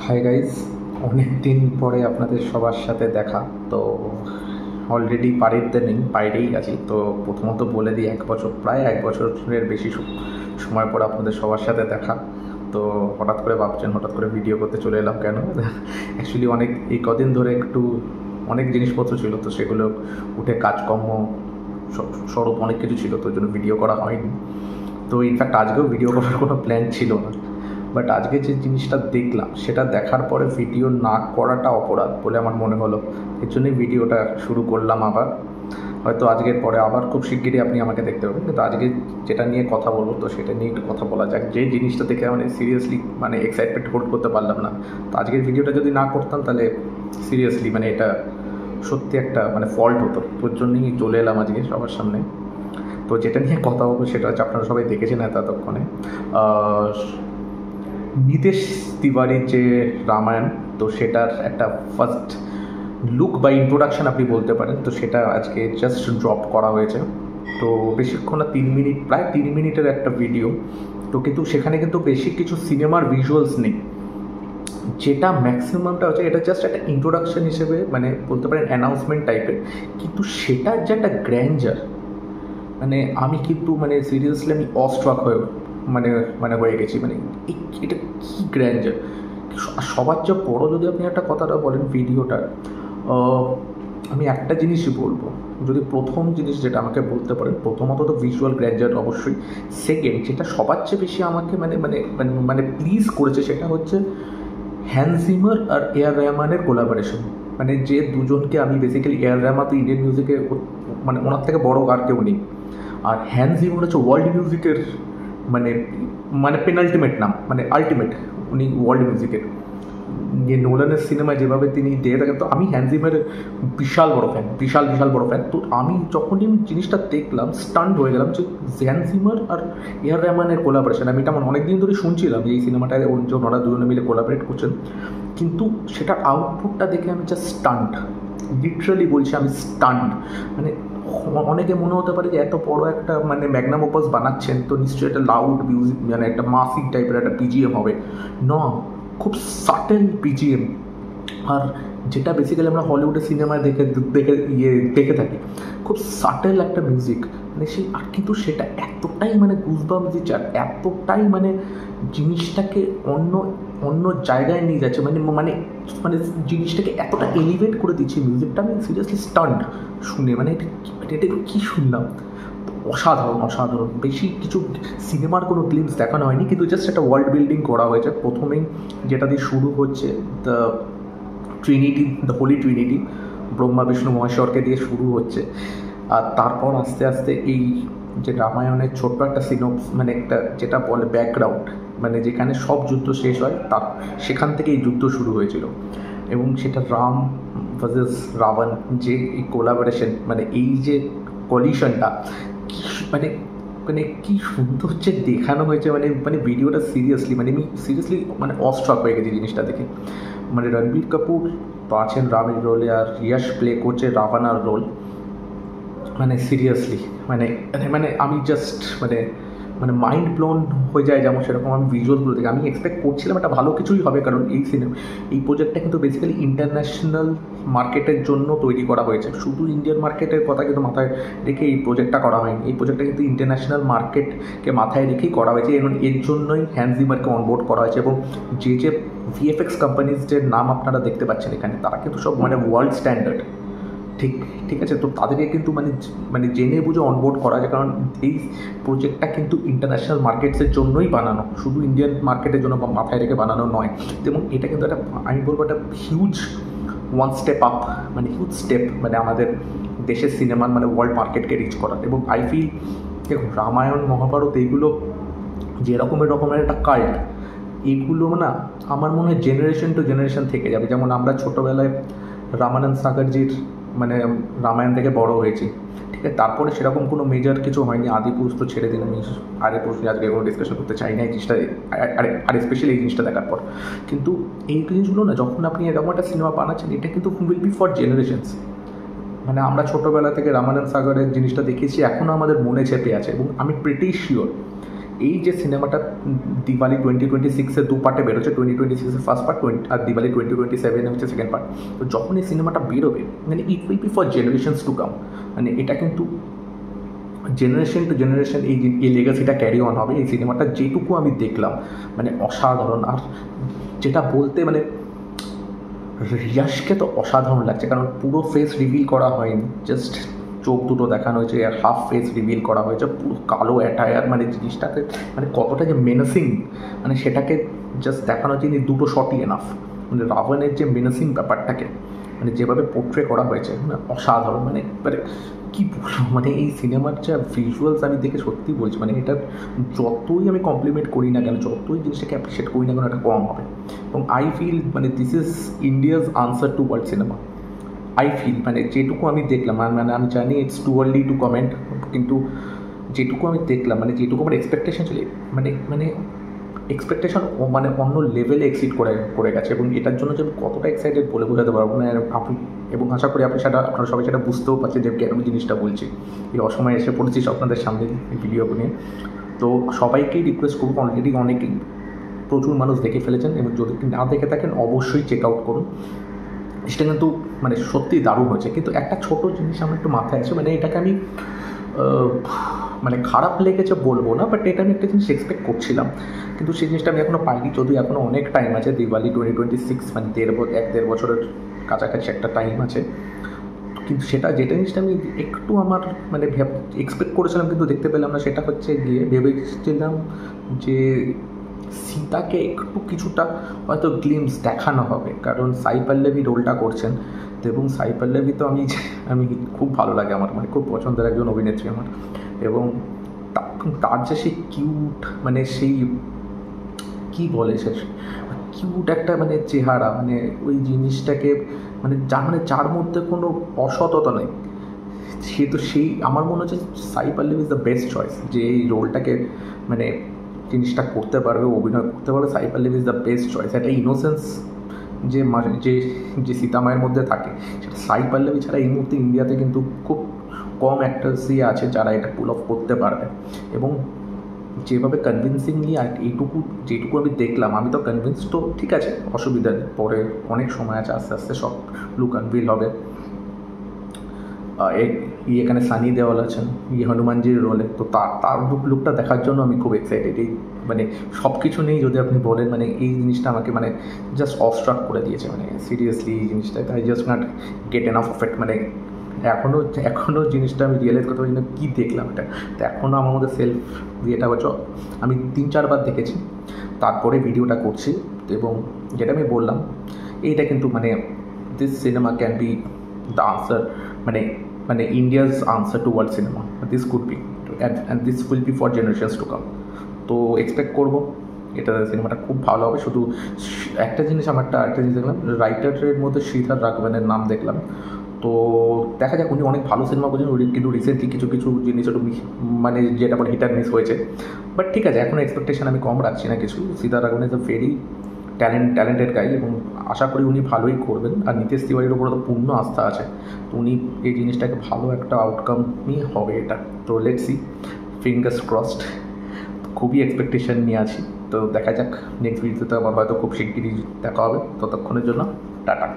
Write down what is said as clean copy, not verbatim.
Hi guys, অনেক দিন পরে আপনাদের সবার সাথে দেখা। তো অলরেডি বাড়িতে নেই, বাইরেই আছি। তো প্রথমত বলে দিই, প্রায় এক বছরের বেশি সময় পরে আপনাদের সবার সাথে দেখা। তো হঠাৎ করে ভাবছেন হঠাৎ করে ভিডিও করতে চলে এলাম কেন? অ্যাকচুয়ালি এই কদিন ধরে একটু অনেক জিনিসপত্র ছিল, তো সেগুলো উঠে কাজকর্ম স্বরূপ অনেক কিছু ছিল, তো ওই জন্য ভিডিও করা হয়নি। তো ইনফ্যাক্ট আজকেও ভিডিও করার কোনো প্ল্যান ছিল না, বাট আজকে যে জিনিসটা দেখলাম সেটা দেখার পরে ভিডিও না করাটা অপরাধ বলে আমার মনে হলো। এর জন্যই ভিডিওটা শুরু করলাম আবার। হয়তো আজকের পরে আবার খুব শিগগিরই আপনি আমাকে দেখতে পাবেন, কিন্তু আজকে যেটা নিয়ে কথা বলবো তো সেটা নিয়ে একটু কথা বলা যাক। যে জিনিসটা দেখে সিরিয়াসলি এক্সাইটমেন্ট হোল্ড করতে পারলাম না, তো আজকের ভিডিওটা যদি না করতাম তাহলে সিরিয়াসলি এটা সত্যি একটা ফল্ট হতো। তোর জন্যই চলে এলাম আজকে সবার সামনে। তো যেটা নিয়ে কথা বলবো সেটা হচ্ছে, আপনারা সবাই দেখেছেন এতক্ষণে নিতেশ তিওয়ারির যে রামায়ণ, তো সেটার একটা ফার্স্ট লুক বা ইন্ট্রোডাকশান আপনি বলতে পারেন, তো সেটা আজকে জাস্ট ড্রপ করা হয়েছে। তো বেশিক্ষণ না, 3 মিনিট, প্রায় 3 মিনিটের একটা ভিডিও। তো কিন্তু সেখানে কিন্তু বেশি কিছু সিনেমার ভিজুয়ালস নেই, যেটা ম্যাক্সিমামটা হচ্ছে এটা জাস্ট একটা ইন্ট্রোডাকশান হিসেবে বলতে পারেন অ্যানাউন্সমেন্ট টাইপের। কিন্তু সেটার যে একটা গ্র্যান্ডার, আমি কিন্তু সিরিয়াসলি আমি অস্ট্রাক হয়ে গেছি। এটা কী গ্র্যান্ডার! সবার চেয়ে বড়ো যদি আপনি একটা কথাটা বলেন ভিডিওটার, আমি একটা জিনিসই বলবো। যদি প্রথম জিনিস যেটা আমাকে বলতে পারেন, প্রথমত তো ভিজুয়াল গ্র্যান্ডার অবশ্যই। সেকেন্ড, যেটা সবার চেয়ে বেশি আমাকে প্লিজ করেছে, সেটা হচ্ছে হ্যান্স জিমার আর এআর রহমানের কোলাবোরেশন। যে দুজনকে আমি বেসিক্যালি, এআর রহমান তো ইন্ডিয়ান মিউজিকে ওনার থেকে বড় আর কেউ নেই, আর হ্যান্স জিমার হচ্ছে ওয়ার্ল্ড মিউজিকের পেনাল্টিমেট নাম, আলটিমেট। উনি ওয়ার্ল্ড মিউজিকের নোলানের সিনেমায় যেভাবে তিনি দিয়ে থাকেন, তো আমি হ্যান্স জিমারের বিশাল বড় ফ্যান। তো আমি যখনই জিনিসটা দেখলাম স্টান্ড হয়ে গেলাম যে হ্যান্স জিমার আর এআর রহমানের কোলাবোরেশন। আমি এটা অনেক দিন ধরে শুনছিলাম যে এই সিনেমাটায় ওনারা দুজনে মিলে কোলাবোরেট করছেন, কিন্তু সেটার আউটপুটটা দেখে আমি জাস্ট স্টান্ড, লিটারালি বলছি আমি স্টান্ড। অনেকে মনে হতে পারে যে এত বড় একটা ম্যাগনাম ওপাস বানাচ্ছেন, তো নিশ্চয়ই একটা লাউড মিউজিক, একটা মাসিক টাইপের একটা পিজিএম হবে। খুব সাটেল পিজিএম, আর যেটা বেসিক্যালি আমরা হলিউডের সিনেমায় দেখে থাকি, খুব সাটেল একটা মিউজিক। আর কিন্তু সেটা এতটাই গুজবাম্প দিচ্ছে, আর এতটাই জিনিসটাকে অন্য জায়গায় নিয়ে যাচ্ছে, জিনিসটাকে এতটা এলিভেট করে দিচ্ছে মিউজিকটা। আমি সিরিয়াসলি স্টান্ড শুনে, এটা কী শুনলাম! অসাধারণ। বেশি কিছু সিনেমার কোনো গ্লিমস দেখানো হয়নি, কিন্তু জাস্ট একটা ওয়ার্ল্ড বিল্ডিং করা হয়েছে। প্রথমেই যেটা দিয়ে শুরু হচ্ছে, the holy trinity, Brahma Vishnu মহেশ্বরকে দিয়ে শুরু হচ্ছে। আর তারপর আস্তে আস্তে এই যে রামায়ণের ছোট্ট একটা সিনোপস, একটা যেটা বলে ব্যাকগ্রাউন্ড, যেখানে সব যুদ্ধ শেষ হয়, তার সেখান থেকে এই যুদ্ধ শুরু হয়েছিল। এবং সেটা রাম ভার্সেস রাবণ, যে এই কোলাবোরেশন, এই যে কলিশনটা, কি সুন্দর হচ্ছে দেখানো হয়েছে। ভিডিওটা সিরিয়াসলি, আমি সিরিয়াসলি অস্ট্রাক হয়ে গেছি জিনিসটা দেখে। রণবীর কাপুর তো আছেন রামের রোলে, আর ইয়াশ প্লে করছে রাভানার রোল। সিরিয়াসলি আমি জাস্ট মাইন্ড ব্লোন হয়ে যায়, যেমন সেরকম আমি ভিজুয়ালগুলো দেখে আমি এক্সপেক্ট করছিলাম একটা ভালো কিছুই হবে, কারণ এই প্রজেক্টটা কিন্তু বেসিক্যালি ইন্টারন্যাশনাল মার্কেটের জন্য তৈরি করা হয়েছে। শুধু ইন্ডিয়ান মার্কেটের কথা কিন্তু মাথায় রেখে এই প্রজেক্টটা করা হয়নি। এই প্রজেক্টটা কিন্তু ইন্টারন্যাশনাল মার্কেটকে মাথায় রেখেই করা হয়েছে, এবং এর জন্যই হ্যান্স জিমারকে অনবোর্ড করা হয়েছে। এবং যে ভিএফএক্স কোম্পানিজের নাম আপনারা দেখতে পাচ্ছেন এখানে, তারা কিন্তু সব ওয়ার্ল্ড স্ট্যান্ডার্ড। ঠিক আছে, তো তাদেরকে কিন্তু জেনে বুঝে অনবোর্ড করা যায়, কারণ এই প্রজেক্টটা কিন্তু ইন্টারন্যাশনাল মার্কেটসের জন্যই বানানো, শুধু ইন্ডিয়ান মার্কেটের জন্য মাথায় রেখে বানানো নয়। এবং এটা কিন্তু একটা, আমি বলবো একটা huge step up, huge step আমাদের দেশের সিনেমার ওয়ার্ল্ড মার্কেটকে রিচ করার। এবং আই ফিল, দেখুন, রামায়ণ মহাভারত এইগুলো যে রকমের একটা কাল্ট, এইগুলো আমার মনে হয় জেনারেশন টু জেনারেশন থেকে যাবে। যেমন আমরা ছোটোবেলায় রামানন্দ সাগরজির রামায়ণ থেকে বড় হয়েছি, ঠিক আছে। তারপরে সেরকম কোনো মেজর কিছু হয়নি। আদিপুরুষ তো ছেড়ে দিন, আমি আদিপুরুষ নিয়ে আজকে কোনো ডিসকাশন করতে চাই না এই জিনিসটা, আর স্পেশালি এই জিনিসটা দেখার পর। কিন্তু এই জিনিসগুলো যখন আপনি এরকম একটা সিনেমা বানাচ্ছেন, এটা কিন্তু উইল বি ফর জেনারেশনস। আমরা ছোটোবেলা থেকে রামানন্দ সাগরের জিনিসটা দেখেছি, এখনও আমাদের মনে চেপে আছে। এবং আমি প্রিটি শিওর এই যে সিনেমাটা দিওয়ালি 2026-এ 2 পার্টে বেরোচ্ছে, 2026-এর ফার্স্ট পার্ট আর দিওয়ালি 2027 হচ্ছে সেকেন্ড পার্ট। তো যখন এই সিনেমাটা বেরোবে মানে it will be for generations to come. মানে এটা কিন্তু জেনারেশন টু জেনারেশন এই লেগাসিটা ক্যারি অন হবে। এই সিনেমাটা যেটুকু আমি দেখলাম মানে অসাধারণ। আর যেটা বলতে মানে রিয়াজকে তো অসাধারণ লাগছে, কারণ পুরো ফেস রিভিল করা হয়নি, জাস্ট চোখ দুটো দেখানো হয়েছে, আর হাফ ফেস রিভিল করা হয়েছে, পুরো কালো অ্যাটায়ার। মানে জিনিসটাকে মানে কতটা যে মেনাসিং মানে সেটাকে জাস্ট দেখানো হয়েছে দুটো শটই এনাফ। মানে রাবণের যে মেনাসিং ব্যাপারটাকে মানে যেভাবে পোর্ট্রে করা হয়েছে মানে অসাধারণ। মানে মানে কী বলবো, মানে এই সিনেমার যা ভিজুয়ালস আমি দেখে সত্যি বলছি মানে এটা যতই আমি কমপ্লিমেন্ট করি না কেন, যতই জিনিসটাকে অ্যাপ্রিসিয়েট করি না কেন, এটা কম হবে। এবং আই ফিল মানে this is India's answer to world cinema. I feel মানে যেটুকু আমি দেখলাম, মানে আমি জানি it's too early to comment, কিন্তু যেটুকু আমি দেখলাম মানে যেটুকু আমার এক্সপেকটেশন ছিল মানে মানে এক্সপেকটেশন মানে অন্য লেভেলে এক্সিড করে গেছে। এবং এটার জন্য যে আমি কতটা এক্সাইটেড বলে বোঝাতে পারবো না আপনি। এবং আশা করি আপনারা সবাই সেটা বুঝতেও পারছেন যে কেন জিনিসটা বলছি। এই অসময়ে এসে পড়েছি আপনাদের সামনে এই ভিডিও নিয়ে। তো সবাইকেই রিকোয়েস্ট করবো, অলরেডি অনেকেই প্রচুর মানুষ দেখে ফেলেছেন, এবং যদি না দেখে থাকেন অবশ্যই চেক আউট করুন। সেটা কিন্তু মানে সত্যি দারুণ হয়েছে। কিন্তু একটা ছোট জিনিস আমার একটু মাথায় আছে, মানে এটাকে আমি মানে খারাপ লেগেছে বলবো না, বাট এটা আমি একটা জিনিস এক্সপেক্ট করছিলাম, কিন্তু সেই জিনিসটা আমি এখনও পাইনি। যদিও এখনও অনেক টাইম আছে, দিওয়ালি 2026 মানে 1.5 বছরের কাছাকাছি একটা টাইম আছে। কিন্তু যেটা জিনিসটা আমি একটু আমার মানে এক্সপেক্ট করেছিলাম কিন্তু দেখতে পেলাম না, সেটা হচ্ছে গিয়ে ভেবেছিলাম যে সীতাকে একটু কিছুটা হয়তো গ্লিমস দেখানো হবে, কারণ সাই পল্লবী রোলটা করছেন। তো এবং সাই পল্লবী তো আমি খুব ভালো লাগে, আমার মানে খুব পছন্দের একজন অভিনেত্রী আমার। এবং তার যে সেই কিউট মানে সেই কী বলে সে কিউট একটা মানে চেহারা, মানে ওই জিনিসটাকে মানে যার মধ্যে কোনো অসততা নেই, সে তো সেই আমার মনে হচ্ছে Sai Pallavi is the best choice যে এই রোলটাকে মানে জিনিসটা করতে পারবে, অভিনয় করতে পারবে। Sai Pallavi is the best choice. একটা ইনোসেন্স যে যে সীতামায়ের মধ্যে থাকে, সেটা সাই পল্লবী ছাড়া এই মুহূর্তে ইন্ডিয়াতে কিন্তু খুব কম অ্যাক্টার্সই আছে যারা এটা পুল অফ করতে পারবে। এবং যেভাবে কনভিন্সিংলি আর যেটুকু আমি দেখলাম, আমি তো কনভিন্স, তো ঠিক আছে অসুবিধা নেই, পরে অনেক সময় আছে, আস্তে আস্তে সব লুক আনভিল হবে। এখানে সানি দেওয়াল আছেন হনুমানজির রোলে, তো তার লুকটা দেখার জন্য আমি খুব এক্সাইটেড। এই মানে সব কিছু নেই যদি আপনি বলেন, মানে এই জিনিসটা আমাকে মানে জাস্ট অবস্ট্রাক করে দিয়েছে, মানে সিরিয়াসলি এই জিনিসটা I just not get enough of it. মানে এখনও জিনিসটা আমি রিয়েলাইজ করতে পারছি না কী দেখলাম এটা। তো এখনও আমার মধ্যে সেলফ ইয়েটা হচ্ছে, আমি 3-4 বার দেখেছি, তারপরে ভিডিওটা করছি। এবং যেটা আমি বললাম এইটা কিন্তু মানে this cinema can be the answer, মানে India's answer to world cinema. This could be and this will be for generations to come. তো এক্সপেক্ট করবো এটা সিনেমাটা খুব ভালো হবে। শুধু একটা জিনিস আরেকটা জিনিস দেখলাম, রাইটারের মধ্যে শ্রীধর রাঘবনের নাম দেখলাম। তো দেখা যাক, উনি অনেক ভালো সিনেমা করছেন, কিন্তু রিসেন্টলি কিছু জিনিস একটু মানে যেটা বলে হিট অ্যান্ড মিস হয়েছে। বাট ঠিক আছে, এখন এক্সপেকটেশন আমি কম রাখছি না কিছু। Sridhar Raghavan is a very talented guy, এবং আশা করি উনি ভালোই করবেন। আর নিতেশ তিওয়ারির উপরে তো পূর্ণ আস্থা আছে, তো উনি এই জিনিসটাকে ভালো একটা আউটকামই হবে এটা। তো লেটস সি, ফিঙ্গার্স ক্রসড। খুবই এক্সপেকটেশন নিয়ে আছি। তো দেখা যাক, নেক্সট ভিডিওতে আবার হয়তো খুব শিগগিরই দেখা হবে। ততক্ষণের জন্য টাটা।